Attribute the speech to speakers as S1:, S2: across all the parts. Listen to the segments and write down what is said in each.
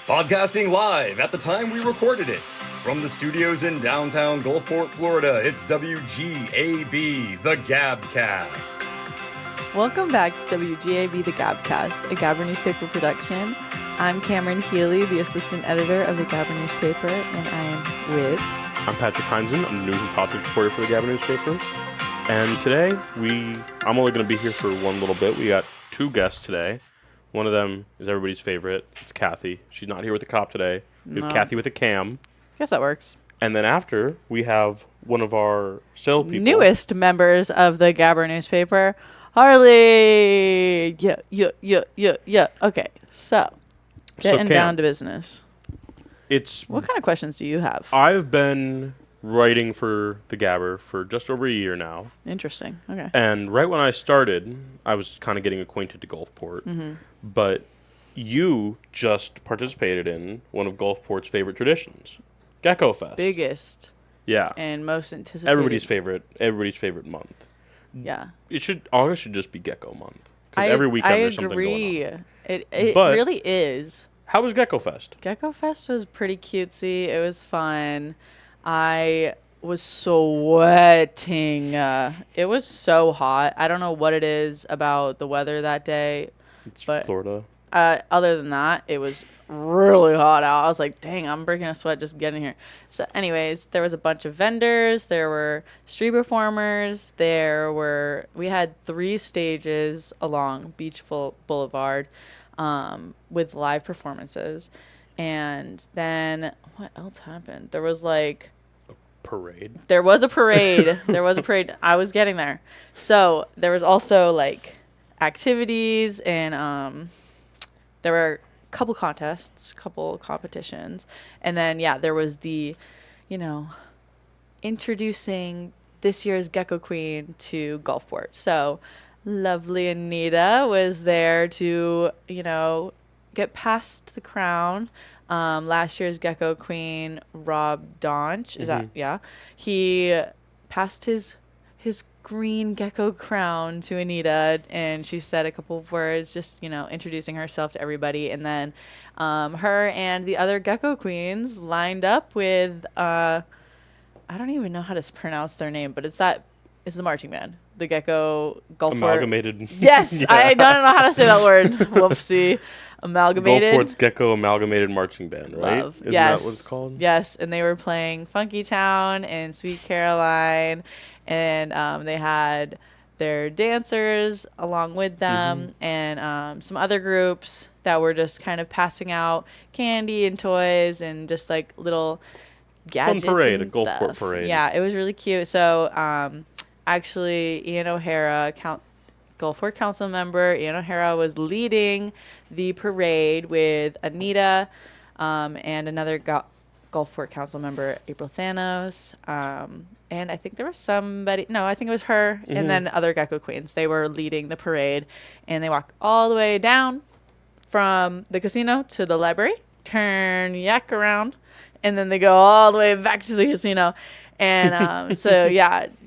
S1: Podcasting live at the time we recorded it. From the studios in downtown Gulfport, Florida, it's WGAB, the GabCast.
S2: Welcome back to WGAB, the GabCast, a Gabber newspaper production. I'm Cameron Healy, the assistant editor of the Gabber newspaper, and I am with...
S3: I'm Patrick Heinzen. I'm the news and politics reporter for the Gabber newspaper. And today, I'm only going to be here for one little bit. We got two guests today. One of them is everybody's favorite. It's Cathy. She's not here with the cop today. We have Cathy with a cam.
S2: Guess that works.
S3: And then after, we have one of our salespeople.
S2: Newest members of the Gabber newspaper, Harley. Yeah. Okay, so getting down to business. What kind of questions do you have?
S3: I've been writing for the Gabber for just over a year now.
S2: Interesting. Okay.
S3: And right when I started, I was kind of getting acquainted to Gulfport. Mm-hmm. But you just participated in one of Gulfport's favorite traditions, Gecko Fest.
S2: Biggest.
S3: Yeah.
S2: And most anticipated.
S3: Everybody's favorite month.
S2: Yeah.
S3: August should just be Gecko month. Because every weekend there's something going on.
S2: It really is.
S3: How was Gecko Fest?
S2: Gecko Fest was pretty cutesy. It was fun. I was sweating. It was so hot. I don't know what it is about the weather that day.
S3: It's Florida.
S2: Other than that, it was really hot out. I was like, dang, I'm breaking a sweat just getting here. So anyways, there was a bunch of vendors. There were street performers. We had 3 stages along Beach Boulevard with live performances. And then what else happened? There was like...
S3: parade.
S2: There was a parade. I was getting there. So there was also like activities and there were a couple contests, couple competitions. And then, there was the, introducing this year's Gecko Queen to Gulfport. So lovely Anita was there to, get past the crown. Last year's Gecko Queen, Rob Donch, he passed his green gecko crown to Anita, and she said a couple of words, just, introducing herself to everybody. And then her and the other Gecko Queens lined up with, I don't even know how to pronounce their name, but it's the marching band. The Gecko Gulfport.
S3: Amalgamated.
S2: Yes, yeah. I don't know how to say that word. Whoopsie. Amalgamated.
S3: Gulfport's Gecko Amalgamated Marching Band, right? Isn't that what it's called?
S2: Yes, and they were playing Funky Town and Sweet Caroline, and they had their dancers along with them, and some other groups that were just kind of passing out candy and toys and just like little gadgets.
S3: Fun parade,
S2: and
S3: a Gulfport
S2: stuff.
S3: parade.
S2: Yeah, it was really cute. So actually, Ian O'Hara, Gulfport council member Ian O'Hara, was leading the parade with Anita and another Gulfport council member, April Thanos. And I think there was I think it was her and then other Gecko Queens. They were leading the parade, and they walked all the way down from the casino to the library, turn yak around, and then they go all the way back to the casino. And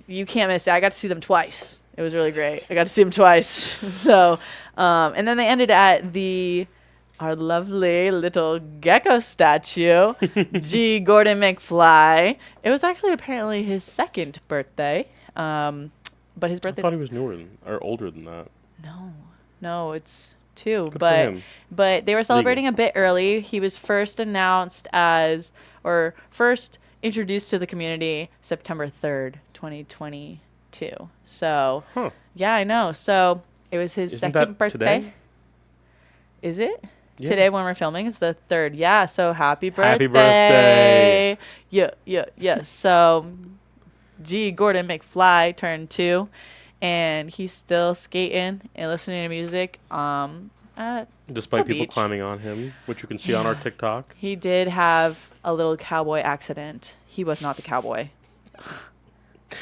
S2: you can't miss it. I got to see them twice. It was really great. I got to see them twice. So, and then they ended at our lovely little gecko statue, G. Gordon McFly. It was actually apparently his 2nd birthday. But his birthday.
S3: I thought he was older than that.
S2: No, it's 2.
S3: Good for him.
S2: But they were celebrating a bit early. He was first introduced to the community September 3rd, 2022. So, yeah, I know. So it was his
S3: Isn't
S2: 2nd birthday.
S3: Today?
S2: Is it?
S3: Yeah.
S2: Today when we're filming is the 3rd. Yeah, so happy birthday.
S3: Happy birthday.
S2: Yeah. So G. Gordon McFly turned 2, and he's still skating and listening to music.
S3: Despite people
S2: beach.
S3: climbing on him, which you can see on our TikTok.
S2: He did have a little cowboy accident. He was not the cowboy.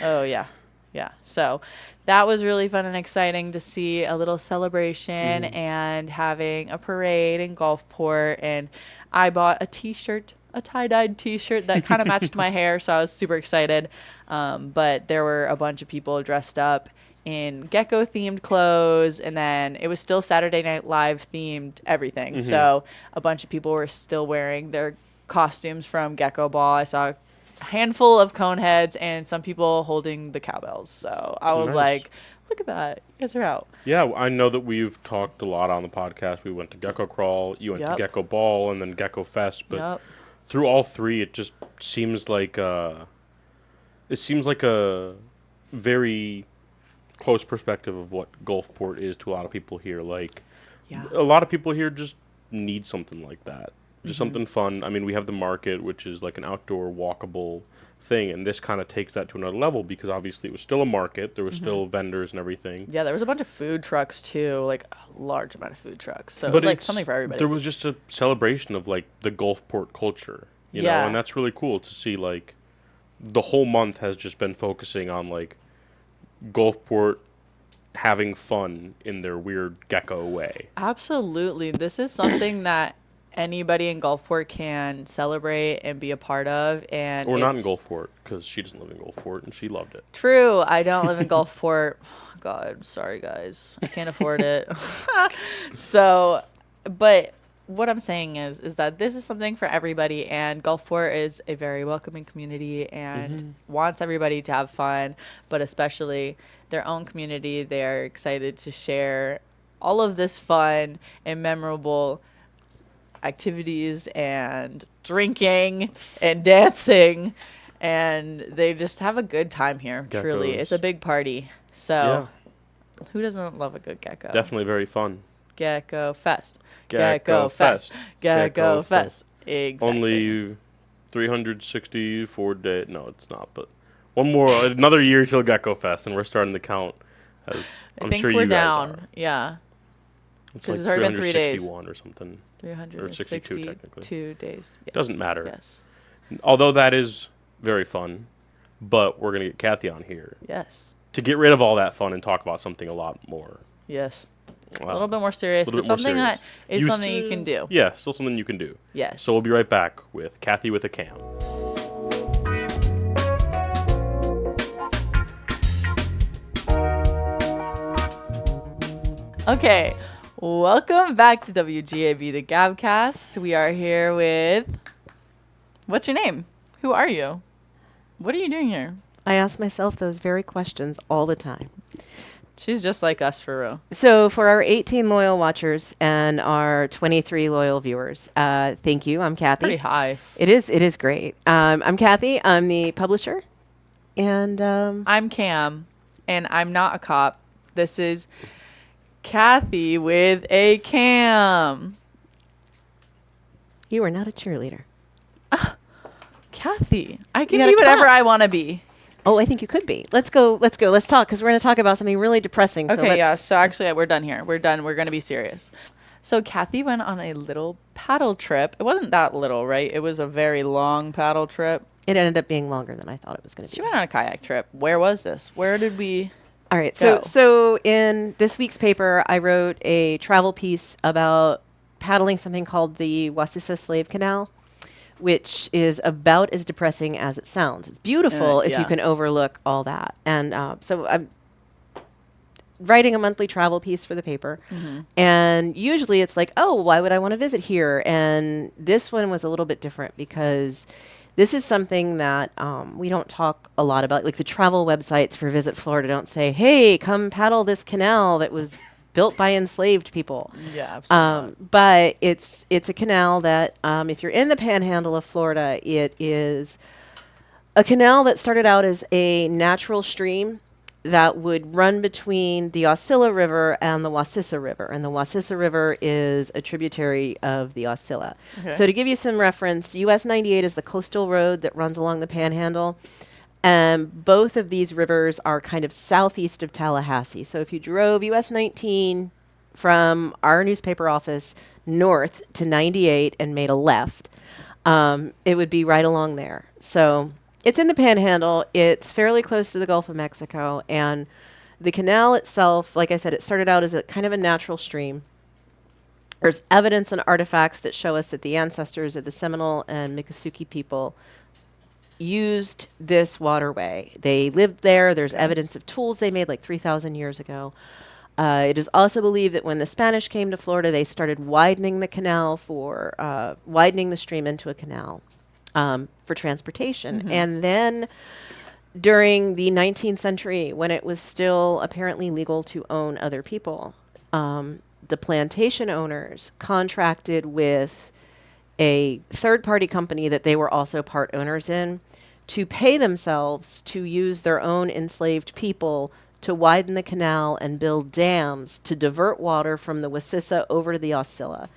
S2: Oh, yeah. Yeah. So that was really fun and exciting to see a little celebration and having a parade in Gulfport. And I bought a T-shirt, a tie-dyed T-shirt that kind of matched my hair, so I was super excited. But there were a bunch of people dressed up in gecko themed clothes, and then it was still Saturday Night Live themed everything. So a bunch of people were still wearing their costumes from Gecko Ball. I saw a handful of cone heads and some people holding the cowbells. So I was
S3: Nice.
S2: like, look at that. You guys are out.
S3: Yeah, I know that we've talked a lot on the podcast. We went to Gecko Crawl, you went to Gecko Ball, and then Gecko Fest. But through all three, it just seems like a very close perspective of what Gulfport is to a lot of people here. Like, a lot of people here just need something like that. Just something fun. I mean, we have the market, which is like an outdoor walkable thing, and this kind of takes that to another level because obviously it was still a market. There was still vendors and everything.
S2: Yeah, there was a bunch of food trucks too, like a large amount of food trucks. So it was like something for everybody.
S3: There was just a celebration of like the Gulfport culture, you know, and that's really cool to see. Like, the whole month has just been focusing on like Gulfport having fun in their weird gecko way.
S2: Absolutely. This is something that anybody in Gulfport can celebrate and be a part of. And
S3: or not in Gulfport, because she doesn't live in Gulfport and she loved it.
S2: True. I don't live in Gulfport. God, sorry guys. I can't afford it. So, but what I'm saying is that this is something for everybody, and Gulfport is a very welcoming community and wants everybody to have fun, but especially their own community. They're excited to share all of this fun and memorable activities and drinking and dancing, and they just have a good time here.
S3: Geckos.
S2: Truly, it's a big party. So who doesn't love a good gecko?
S3: Definitely very fun.
S2: Gecko Fest.
S3: Gecko Fest.
S2: Gecko Fest. Exactly.
S3: Only 364 days. No, it's not, but another year till Gecko Fest, and we're starting to count, as I'm sure you guys
S2: down.
S3: are.
S2: Yeah.
S3: It's like
S2: it's already been 3 days.
S3: 361 or something.
S2: 362
S3: technically.
S2: days. Yes.
S3: Doesn't matter.
S2: Yes.
S3: Although that is very fun, but we're going to get Cathy on here.
S2: Yes.
S3: To get rid of all that fun and talk about something a lot more.
S2: Yes. A little bit more serious, but something that is something you can do.
S3: Yeah, still something you can do.
S2: Yes.
S3: So we'll be right back with Cathy with a Cam.
S2: Okay, welcome back to WGAB, the GabCast. We are here with... What's your name? Who are you? What are you doing here?
S4: I ask myself those very questions all the time.
S2: She's just like us, for real.
S4: So for our 18 loyal watchers and our 23 loyal viewers, thank you. I'm Cathy.
S2: Pretty high.
S4: It is great. I'm Cathy. I'm the publisher. And
S2: I'm Cam, and I'm not a cop. This is Cathy with a Cam.
S4: You are not a cheerleader.
S2: Cathy, I can
S4: You
S2: be
S4: gotta
S2: whatever
S4: clap.
S2: I want to be.
S4: Oh, I think you could be. Let's go. Let's talk, because we're going to talk about something really depressing.
S2: Okay, yeah. So actually, we're done here. We're done. We're going to be serious. So Cathy went on a little paddle trip. It wasn't that little, right? It was a very long paddle trip.
S4: It ended up being longer than I thought it was going to be.
S2: She went on a kayak trip. Where was this? Where did we
S4: All right.
S2: go?
S4: So in this week's paper, I wrote a travel piece about paddling something called the Wassissa Slave Canal, which is about as depressing as it sounds. It's beautiful if you can overlook all that. And so I'm writing a monthly travel piece for the paper. And usually it's like, oh, why would I want to visit here? And this one was a little bit different because this is something that we don't talk a lot about. Like, the travel websites for Visit Florida don't say, hey, come paddle this canal that was built by enslaved people.
S2: Yeah, absolutely.
S4: But it's a canal that, if you're in the panhandle of Florida, it is a canal that started out as a natural stream that would run between the Osceola River and the Wassissa River. And the Wassissa River is a tributary of the Osceola.
S2: Okay.
S4: So to give you some reference, US 98 is the coastal road that runs along the panhandle. And both of these rivers are kind of southeast of Tallahassee. So if you drove US 19 from our newspaper office north to 98 and made a left, it would be right along there. So it's in the panhandle. It's fairly close to the Gulf of Mexico. And the canal itself, like I said, it started out as a kind of a natural stream. There's evidence and artifacts that show us that the ancestors of the Seminole and Miccosukee people used this waterway. They lived there. There's evidence of tools they made like 3,000 years ago. It is also believed that when the Spanish came to Florida, they started widening the canal for widening the stream into a canal for transportation. And then during the 19th century, when it was still apparently legal to own other people, the plantation owners contracted with a third-party company that they were also part owners in to pay themselves to use their own enslaved people to widen the canal and build dams to divert water from the Wassissa over to the Osceola.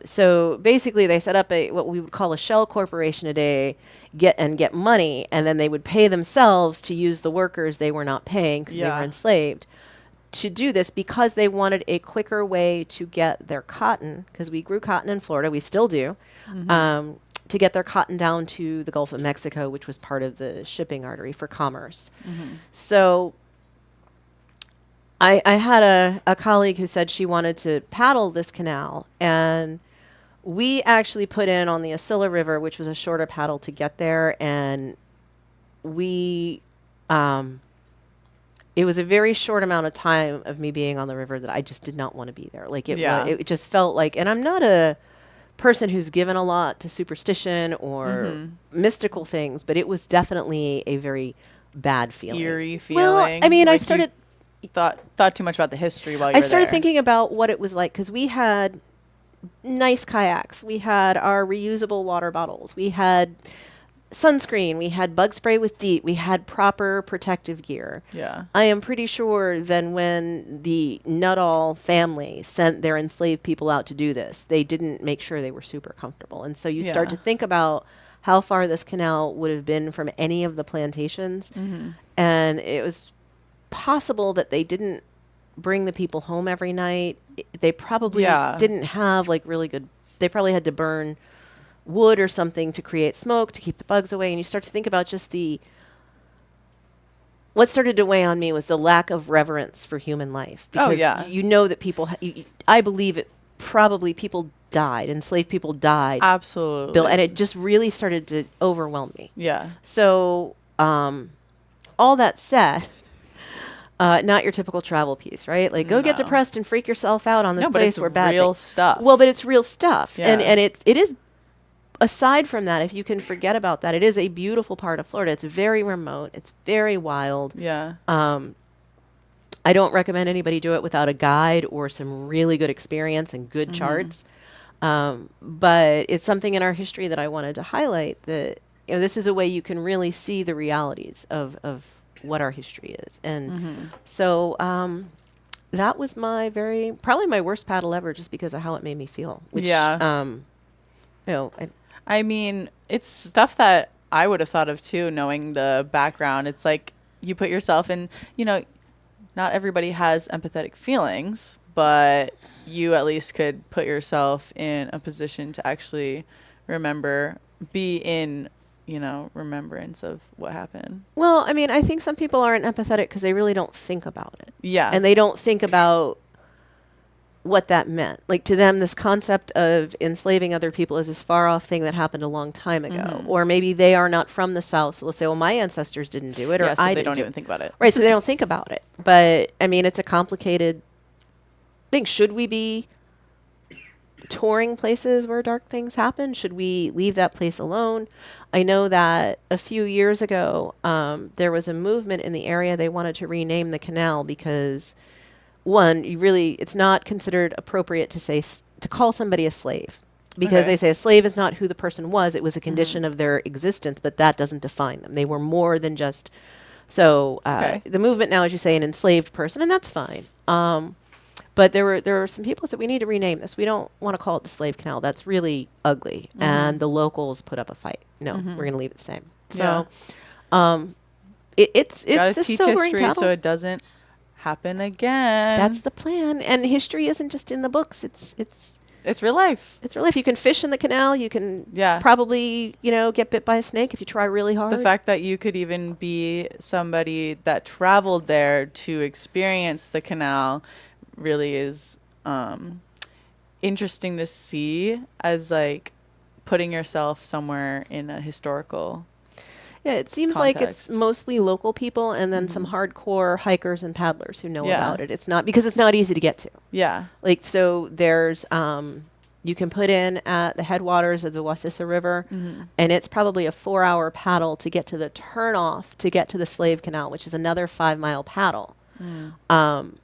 S4: So basically, they set up what we would call a shell corporation today, get money, and then they would pay themselves to use the workers they were not paying because they were enslaved to do this because they wanted a quicker way to get their cotton, because we grew cotton in Florida, we still do, to get their cotton down to the Gulf of Mexico, which was part of the shipping artery for commerce. So I had a colleague who said she wanted to paddle this canal, and we actually put in on the Osceola River, which was a shorter paddle to get there, and we, it was a very short amount of time of me being on the river that I just did not want to be there. Like it just felt like, and I'm not a person who's given a lot to superstition or mystical things, but it was definitely a very bad feeling.
S2: Eerie feeling.
S4: Well, I mean,
S2: like
S4: I started
S2: thought too much about the history while you were there.
S4: I started thinking about what it was like, because we had nice kayaks, we had our reusable water bottles, we had sunscreen, we had bug spray with DEET, we had proper protective gear.
S2: Yeah.
S4: I am pretty sure then when the Nuttall family sent their enslaved people out to do this, they didn't make sure they were super comfortable. And so you start to think about how far this canal would have been from any of the plantations. And it was possible that they didn't bring the people home every night. They probably didn't have like really good, they probably had to burn wood or something to create smoke to keep the bugs away. And you start to think about just what started to weigh on me was the lack of reverence for human life. Because you know that people, I believe it probably people died, enslaved people died.
S2: Absolutely.
S4: And it just really started to overwhelm me.
S2: Yeah.
S4: So all that said, not your typical travel piece, right? Like, go get depressed and freak yourself out on this place where bad
S2: real
S4: things.
S2: stuff.
S4: Well, but it's real stuff.
S2: Yeah.
S4: And it is, aside from that, if you can forget about that, it is a beautiful part of Florida. It's very remote. It's very wild.
S2: Yeah.
S4: I don't recommend anybody do it without a guide or some really good experience and good charts. But it's something in our history that I wanted to highlight, that this is a way you can really see the realities of what our history is. And so that was probably my worst paddle ever, just because of how it made me feel. Which,
S2: I mean, it's stuff that I would have thought of too, knowing the background. It's like you put yourself in, not everybody has empathetic feelings, but you at least could put yourself in a position to actually be in, remembrance of what happened.
S4: Well, I mean, I think some people aren't empathetic because they really don't think about it.
S2: Yeah.
S4: And they don't think about what that meant. Like, to them, this concept of enslaving other people is this far off thing that happened a long time ago. Or maybe they are not from the South, so they'll say, well, my ancestors didn't do it, or
S2: so
S4: I
S2: they
S4: didn't
S2: don't
S4: do
S2: even
S4: it.
S2: think about it.
S4: Right, so they don't think about it. But, I mean, it's a complicated thing. Should we be touring places where dark things happen? Should we leave that place alone? I know that a few years ago, there was a movement in the area. They wanted to rename the canal because, one, it's not considered appropriate to call somebody a slave, because they say a slave is not who the person was. It was a condition of their existence, but that doesn't define them. They were more than just. So the movement now, as you say, an enslaved person, and that's fine. But there were some people who said, we need to rename this. We don't want to call it the Slave Canal. That's really ugly. And the locals put up a fight. No, we're going to leave it the same. So it's
S2: gotta
S4: a
S2: teach
S4: sobering
S2: history
S4: paddle.
S2: so it doesn't happen again.
S4: That's the plan. And history isn't just in the books. It's
S2: real life.
S4: It's real life. You can fish in the canal. You can probably, get bit by a snake if you try really hard.
S2: The fact that you could even be somebody that traveled there to experience the canal really is interesting to see, as like putting yourself somewhere in a historical
S4: Yeah, it seems like it's
S2: context.
S4: mostly local people and then some hardcore hikers and paddlers who know
S2: Yeah.
S4: about it. It's not because it's not easy to get to.
S2: Yeah.
S4: Like, so there's, you can put in at the headwaters of the Wasissa River, and it's probably a 4-hour paddle to get to the turnoff to get to the Slave Canal, which is another 5-mile paddle. And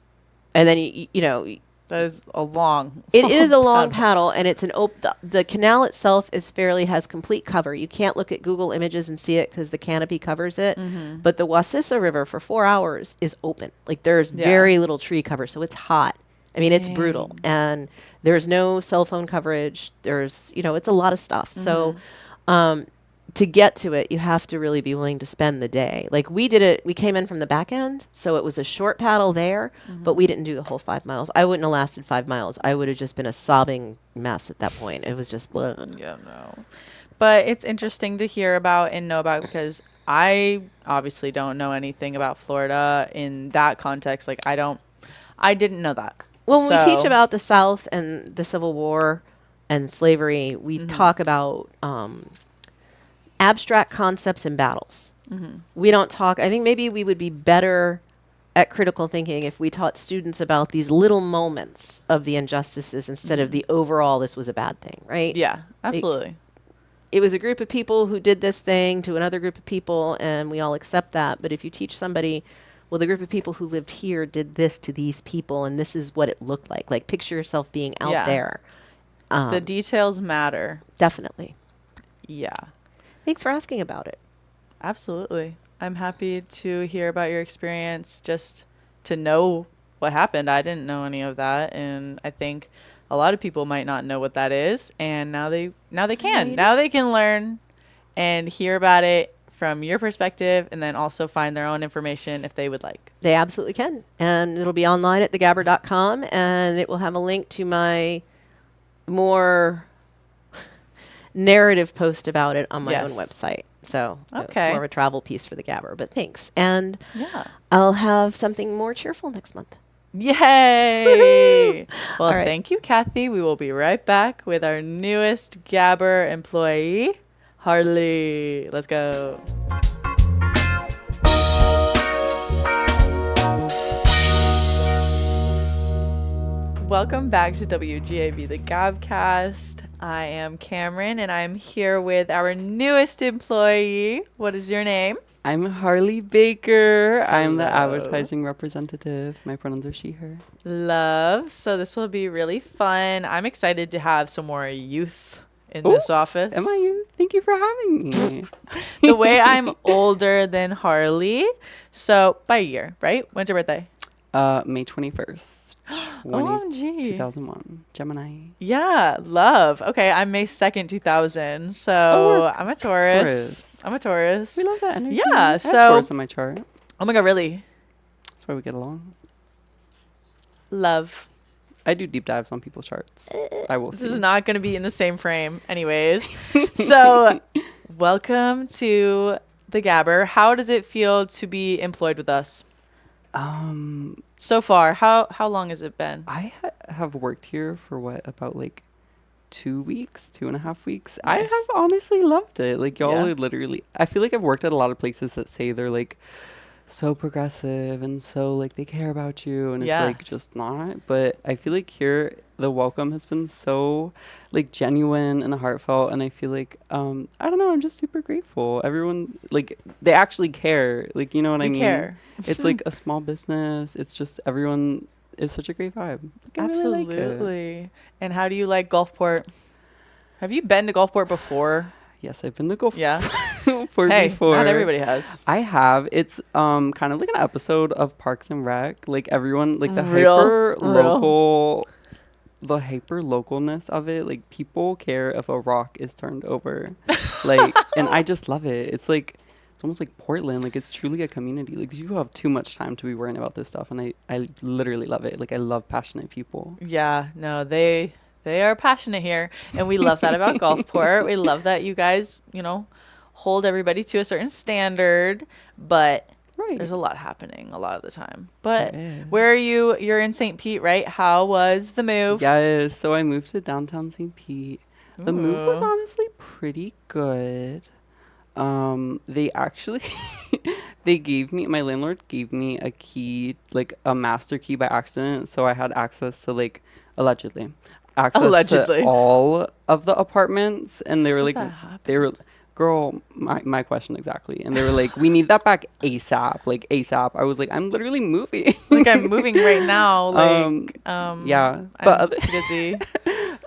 S4: then, you know,
S2: That is a long.
S4: it is a long paddle, and it's the canal itself has complete cover. You can't look at Google Images and see it because the canopy covers it. But the Wasissa River for 4 hours is open. Like, there's very little tree cover, so it's hot. I mean, it's brutal, and there's no cell phone coverage. There's, you know, it's a lot of stuff. So, to get to it, you have to really be willing to spend the day. Like, we did it, we came in from the back end, so it was a short paddle there, but we didn't do the whole 5 miles. I wouldn't have lasted 5 miles. I would have just been a sobbing mess at that point. It was just, bleh.
S2: Yeah, no. But it's interesting to hear about and know about because I obviously don't know anything about Florida in that context. Like, I didn't know that.
S4: Well, when we teach about the South and the Civil War and slavery, we talk about abstract concepts and battles. We don't talk, I think maybe we would be better at critical thinking if we taught students about these little moments of the injustices instead of the overall, this was a bad thing, right?
S2: Yeah, absolutely.
S4: It was a group of people who did this thing to another group of people, and we all accept that. But if you teach somebody, well, the group of people who lived here did this to these people, and this is what it looked like. Like, picture yourself being out there.
S2: The details matter.
S4: Definitely.
S2: Yeah.
S4: Thanks for asking about it.
S2: Absolutely. I'm happy to hear about your experience, just to know what happened. I didn't know any of that, and I think a lot of people might not know what that is, and now they can. Now they can learn and hear about it from your perspective, and then also find their own information if they would like.
S4: They absolutely can. And it'll be online at thegabber.com, and it will have a link to my more narrative post about it on my own website. So it's more of a travel piece for the Gabber, but thanks. And I'll have something more cheerful next month.
S2: Yay! Well,
S4: right.
S2: Thank you, Cathy. We will be right back with our newest Gabber employee, Harley. Let's go. Welcome back to WGAB, the GabCast. I am Cameron, and I'm here with our newest employee. What is your name?
S5: I'm Harley Baker. I'm the
S2: Hello.
S5: advertising representative. My pronouns are she, her.
S2: Love. So this will be really fun. I'm excited to have some more youth in this office.
S5: Am I you? Thank you for having me.
S2: The way I'm older than Harley. So by a year, right? When's your birthday?
S5: May 21st.
S2: OMG.
S5: 2001. Gemini.
S2: Yeah, love. Okay, I'm May 2nd, 2000. So I'm a Taurus. I'm a Taurus.
S5: We love that energy.
S2: Yeah,
S5: I have
S2: so
S5: Taurus on my chart.
S2: Oh my god, really?
S5: That's why we get along.
S2: Love.
S5: I do deep dives on people's charts. I will
S2: This
S5: see.
S2: is not going to be in the same frame anyways. So, welcome to the Gabber. How does it feel to be employed with us?
S5: So
S2: far, how long has it been?
S5: I have worked here for about like 2 weeks, 2.5 weeks.
S2: Nice.
S5: I have honestly loved it. Like, y'all
S2: Yeah.
S5: are literally, I feel like I've worked at a lot of places that say they're like so progressive and so like they care about you, and it's like just not. But I feel like here the welcome has been so like genuine and heartfelt, and I feel like I don't know, I'm just super grateful. Everyone, like, they actually care, like, you know what I mean?
S2: Care.
S5: It's like a small business. It's just everyone is such a great vibe. Like, I really like it.
S2: Absolutely. And how do you like Gulfport? Have you been to Gulfport before?
S5: Yes, I've been to Gulfport
S2: Yeah.
S5: before.
S2: Not everybody has.
S5: I have. It's kind of like an episode of Parks and Rec. Like, everyone, like the hyper localness of it. Like, people care if a rock is turned over. Like, and I just love it. It's like, it's almost like Portland. Like, it's truly a community. Like, you have too much time to be worrying about this stuff, and I literally love it. Like, I love passionate people.
S2: Yeah, no, they are passionate here, and we love that about Gulfport. We love that you guys, hold everybody to a certain standard, but there's a lot happening a lot of the time. But where are you? You're in St. Pete, right? How was the move?
S5: Yes, so I moved to downtown St. Pete. The move was honestly pretty good. They actually my landlord gave me a key, like a master key by accident, so I had access to like allegedly to all of the apartments, and they were like girl, my question exactly. And they were like, we need that back ASAP, like ASAP. I was like, I'm literally moving.
S2: Like, I'm moving right now. Like,
S5: yeah. But
S2: busy.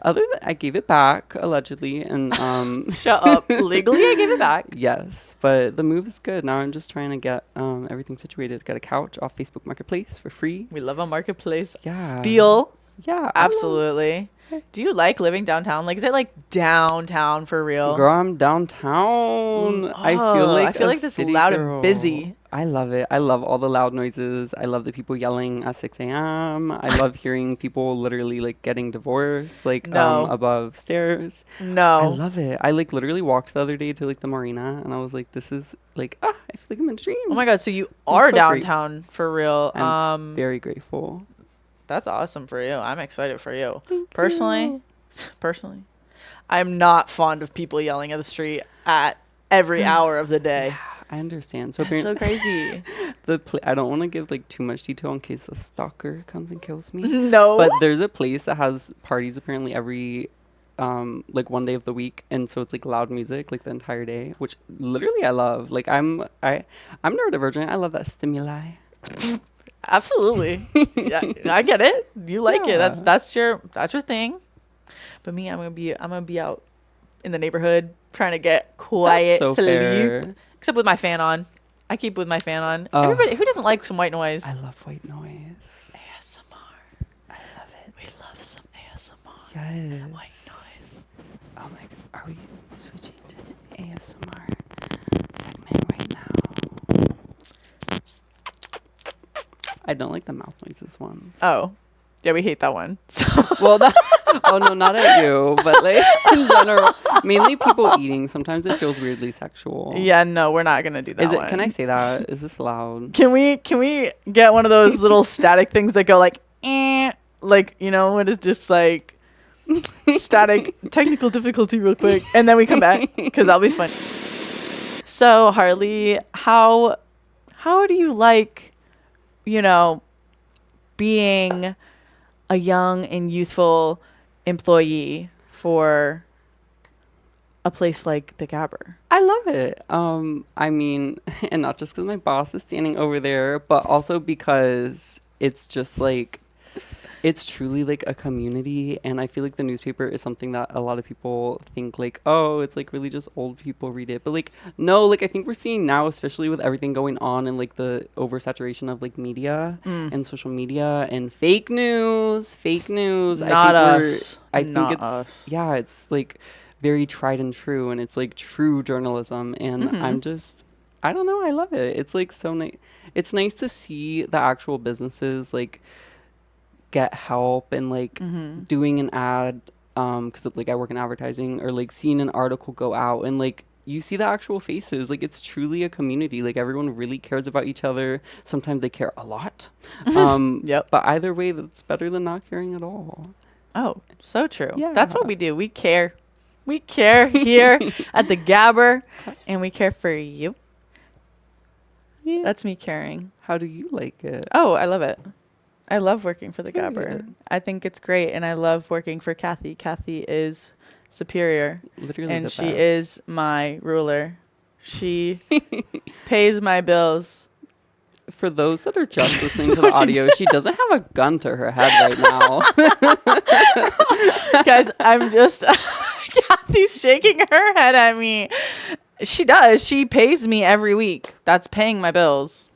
S5: Other than I gave it back allegedly, and
S2: shut up. Legally, I gave it back.
S5: Yes, but the move is good. Now I'm just trying to get everything situated. Got a couch off Facebook Marketplace for free.
S2: We love a marketplace.
S5: Yeah.
S2: Steal.
S5: Yeah.
S2: Absolutely. Do you like living downtown? Like, is it like downtown for real?
S5: Girl, I'm downtown. I feel like
S2: this loud
S5: girl.
S2: And busy.
S5: I love it. I love all the loud noises. I love the people yelling at 6 a.m. I love hearing people literally like getting divorced, like above stairs.
S2: No.
S5: I love it. I like literally walked the other day to like the marina, and I was like, this is like, I feel like I'm in a dream.
S2: Oh my God. So you are so downtown great. For real.
S5: I'm very grateful.
S2: That's awesome for you. I'm excited for you. Personally, I'm not fond of people yelling at the street at every hour of the day.
S5: Yeah, I understand. So
S2: that's so crazy.
S5: I don't want to give like too much detail in case a stalker comes and kills me.
S2: No.
S5: But there's a place that has parties apparently every like one day of the week, and so it's like loud music like the entire day, which literally I love. Like I'm neurodivergent. I love that stimuli.
S2: Absolutely. Yeah, I get it. You like it. That's your thing. But me, I'm gonna be out in the neighborhood trying to get quiet sleep. Fair. Except with my fan on. I keep with my fan on. Everybody who doesn't like some white noise.
S5: I love white noise.
S2: ASMR.
S5: I love it.
S2: We love some ASMR.
S5: Yes.
S2: White noise.
S5: Oh my God. Are we switching to an ASMR segment right now? I don't like the mouth noises ones.
S2: Oh. Yeah, we hate that one. So.
S5: Well, oh no, not at you, but like in general, mainly people eating. Sometimes it feels weirdly sexual.
S2: Yeah, no, we're not gonna do that.
S5: Can I say that? Is this loud?
S2: Can we get one of those little static things that go like, like, you know, when it's just like static technical difficulty real quick, and then we come back because that'll be fun. So Harley, how do you like, you know, being a young and youthful employee for a place like the Gabber?
S5: I love it. I mean, and not just because my boss is standing over there, but also because it's just like, it's truly like a community. And I feel like the newspaper is something that a lot of people think like, oh, it's like really just old people read it. But like, no, like I think we're seeing now, especially with everything going on and like the oversaturation of like media and social media and fake news.
S2: Not us.
S5: I think it's, yeah, it's like very tried and true, and it's like true journalism. And I don't know, I love it. It's like so nice. It's nice to see the actual businesses like get help and like doing an ad, because like I work in advertising, or like seeing an article go out and like you see the actual faces. Like it's truly a community. Like everyone really cares about each other. Sometimes they care a lot.
S2: Yep.
S5: But either way, that's better than not caring at all.
S2: Oh, so true.
S5: Yeah.
S2: That's what we do. We care. We care here at the Gabber, and we care for you.
S5: Yeah.
S2: That's me caring.
S5: How do you like it?
S2: Oh, I love it. I love working for the Gabber.
S5: Good.
S2: I think it's great, and I love working for Cathy. Cathy is superior,
S5: Literally
S2: and
S5: the
S2: she
S5: best.
S2: is my ruler. She pays my bills.
S5: For those that are just listening to the audio, she doesn't have a gun to her head right now.
S2: Guys, I'm just... Cathy's shaking her head at me. She does. She pays me every week. That's paying my bills.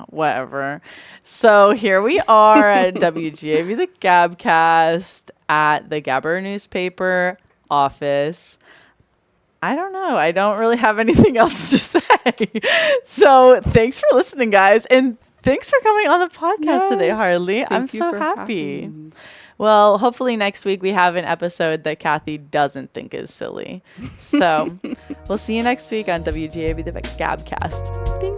S2: Whatever. So here we are at WGAB, the GabCast, at the Gabber newspaper office. I don't know. I don't really have anything else to say. So thanks for listening, guys. And thanks for coming on the podcast today, Harley. I'm so happy. Well, hopefully next week we have an episode that Cathy doesn't think is silly. So we'll see you next week on WGAB, the GabCast.